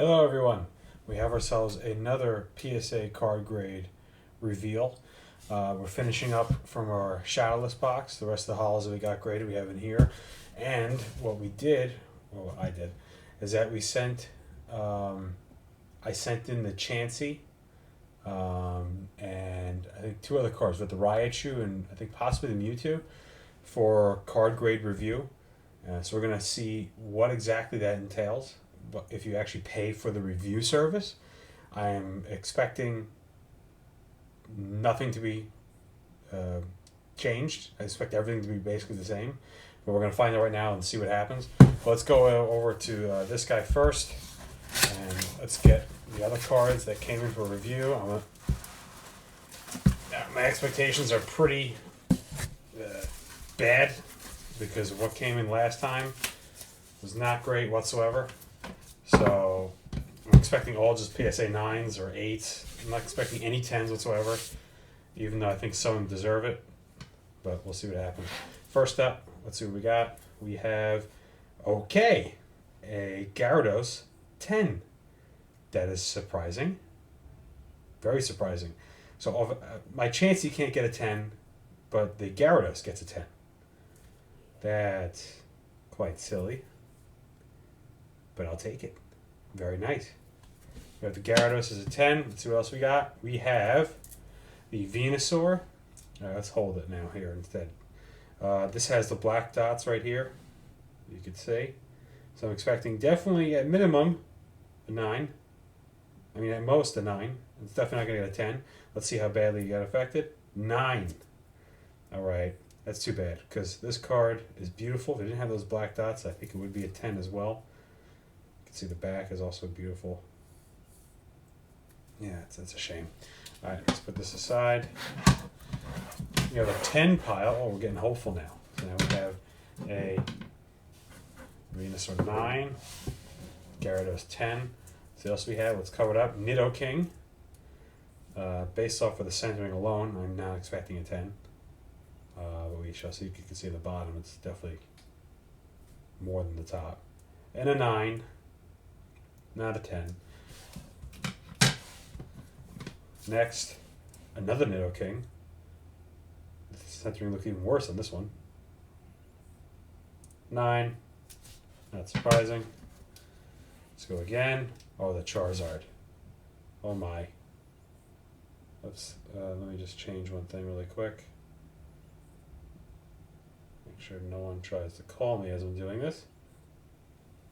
Hello everyone. We have ourselves another PSA card grade reveal. We're finishing up from our shadowless box. The rest of the hollows that we got graded we have in here. And what we did, or what I did, is that we sent, I sent in the Chansey and I think two other cards with the Raichu and I think possibly the Mewtwo for card grade review. So we're going to see what exactly that entails. But if you actually pay for the review service, I am expecting nothing to be changed. I expect everything to be basically the same. But we're going to find out right now and see what happens. Let's go over to this guy first. And let's get the other cards that came in for review. My expectations are pretty bad because what came in last time was not great whatsoever. So I'm expecting all just PSA 9s or 8s. I'm not expecting any 10s whatsoever, even though I think some of them deserve it. But we'll see what happens. First up, let's see what we got. We have, a Gyarados 10. That is surprising. Very surprising. So my chance you can't get a 10, but the Gyarados gets a 10. That's quite silly. But I'll take it. Very nice. We have the Gyarados as a 10. Let's see what else we got. We have the Venusaur. Let's hold it now here instead. This has the black dots right here. You could see. So I'm expecting definitely at minimum a 9. I mean at most a 9. It's definitely not going to get a 10. Let's see how badly you got affected. 9. Alright. That's too bad because this card is beautiful. If it didn't have those black dots, I think it would be a 10 as well. See the back is also beautiful. Yeah, that's a shame. All right, let's put this aside. We have a 10 pile. Oh, we're getting hopeful now. So now we have a Venusaur 9, Gyarados 10. So what else we have? Let's cover it up. Nidoking. Based off of the centering alone, I'm not expecting a 10. But we shall see. You can see the bottom. It's definitely more than the top. And a 9. Not a 10. Next, another Nidoking. The centering looks even worse on this one. 9. Not surprising. Let's go again. Oh, the Charizard. Oh my. Let's let me just change one thing really quick. Make sure no one tries to call me as I'm doing this.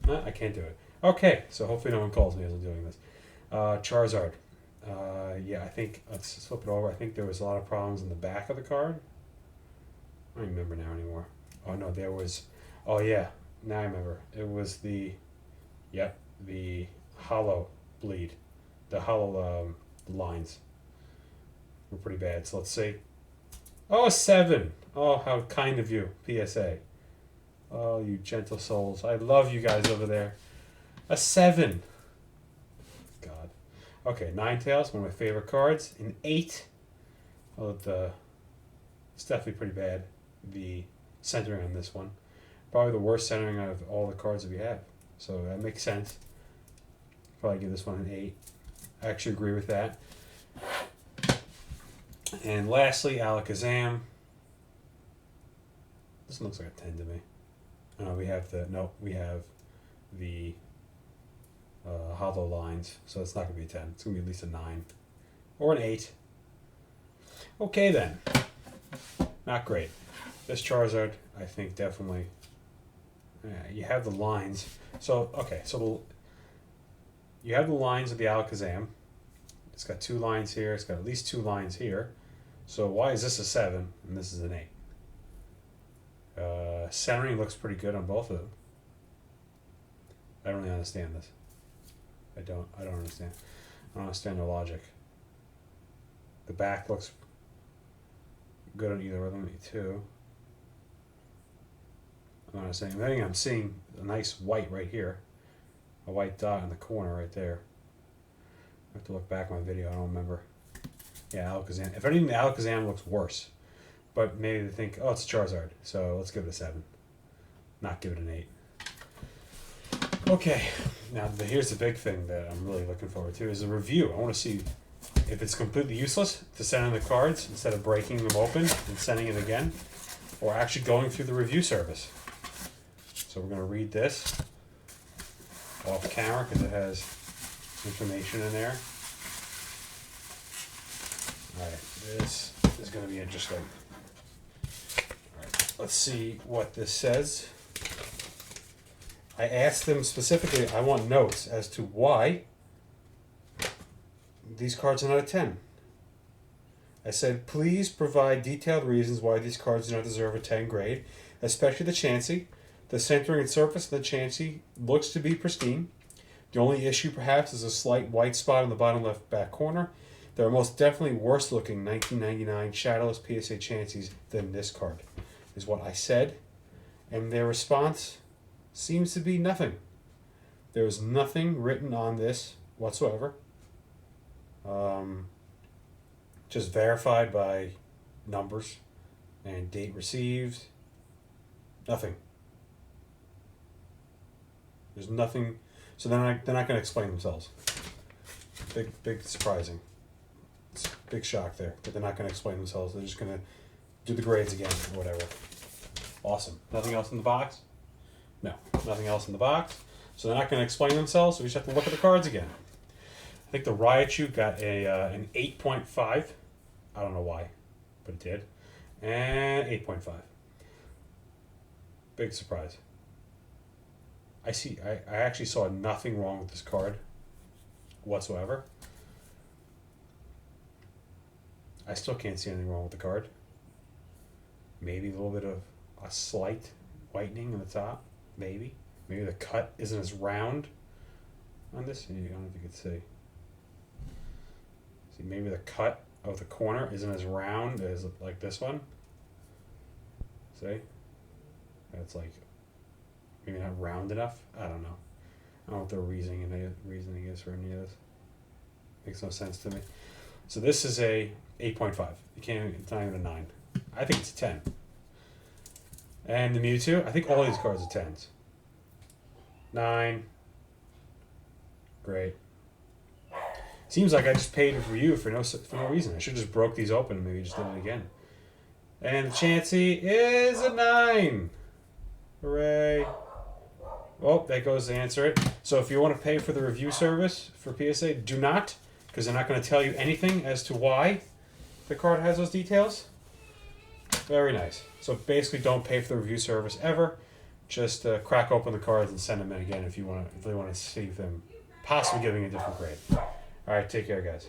No, I can't do it. Okay, so hopefully no one calls me as I'm doing this. Charizard. Yeah, I think, let's flip it over. I think there was a lot of problems in the back of the card. I don't remember now anymore. Oh no, there was, oh yeah, now I remember. It was the hollow bleed. The hollow lines were pretty bad. So let's see. Oh, 7. Oh, how kind of you, PSA. Oh, you gentle souls. I love you guys over there. A 7. God. Okay, Ninetales, one of my favorite cards. An 8. Oh, it's definitely pretty bad. The centering on this one. Probably the worst centering out of all the cards that we have. So that makes sense. Probably give this one an 8. I actually agree with that. And lastly, Alakazam. This one looks like a 10 to me. We have the hollow lines, so it's not going to be a 10. It's going to be at least a 9 or an 8. Okay then. Not great. This Charizard, I think definitely, you have the lines. So, okay, so you have the lines of the Alakazam. It's got 2 lines here. It's got at least 2 lines here. So why is this a 7 and this is an 8? Centering looks pretty good on both of them. I don't really understand this. I don't understand. I don't understand the logic. The back looks good on either of them, too. I'm not understanding. I'm seeing a nice white right here. A white dot in the corner right there. I have to look back at my video. I don't remember. Yeah, Alakazam. If anything, the Alakazam looks worse. But maybe they think, oh, it's Charizard. So let's give it a 7. Not give it an 8. Okay. Now, here's the big thing that I'm really looking forward to is a review. I want to see if it's completely useless to send in the cards instead of breaking them open and sending it again, or actually going through the review service. So we're going to read this off camera because it has information in there. Alright, this is going to be interesting. Alright, let's see what this says. I asked them specifically, I want notes as to why these cards are not a 10. I said, please provide detailed reasons why these cards do not deserve a 10 grade, especially the Chansey. The centering and surface of the Chansey looks to be pristine. The only issue perhaps is a slight white spot in the bottom left back corner. There are most definitely worse looking 1999 Shadowless PSA Chanseys than this card, is what I said. And their response seems to be nothing. There is nothing written on this whatsoever. Just verified by numbers and date received. Nothing. There's nothing. So they're not going to explain themselves. Big surprising. It's a big shock there that they're not going to explain themselves. They're just going to do the grades again or whatever. Awesome. Nothing else in the box? No, nothing else in the box. So they're not going to explain themselves, so we just have to look at the cards again. I think the Raichu got an 8.5. I don't know why, but it did. And 8.5. Big surprise. I actually saw nothing wrong with this card whatsoever. I still can't see anything wrong with the card. Maybe a little bit of a slight whitening in the top. Maybe the cut isn't as round on this. I don't know if you can see. See, maybe the cut of the corner isn't as round as like this one. See? That's like maybe not round enough. I don't know. I don't know what their reasoning is for any of this. Makes no sense to me. So this is a 8.5. It's not even a 9. I think it's a 10. And the Mewtwo, I think all these cards are 10s. 9. Great. Seems like I just paid a review for no reason. I should just broke these open and maybe just did it again. And the Chansey is a 9. Hooray. Well, that goes to answer it. So if you want to pay for the review service for PSA, do not, because they're not going to tell you anything as to why the card has those details. Very nice. So basically, don't pay for the review service ever. Just crack open the cards and send them in again if they want to see them possibly giving a different grade. All right, take care, guys.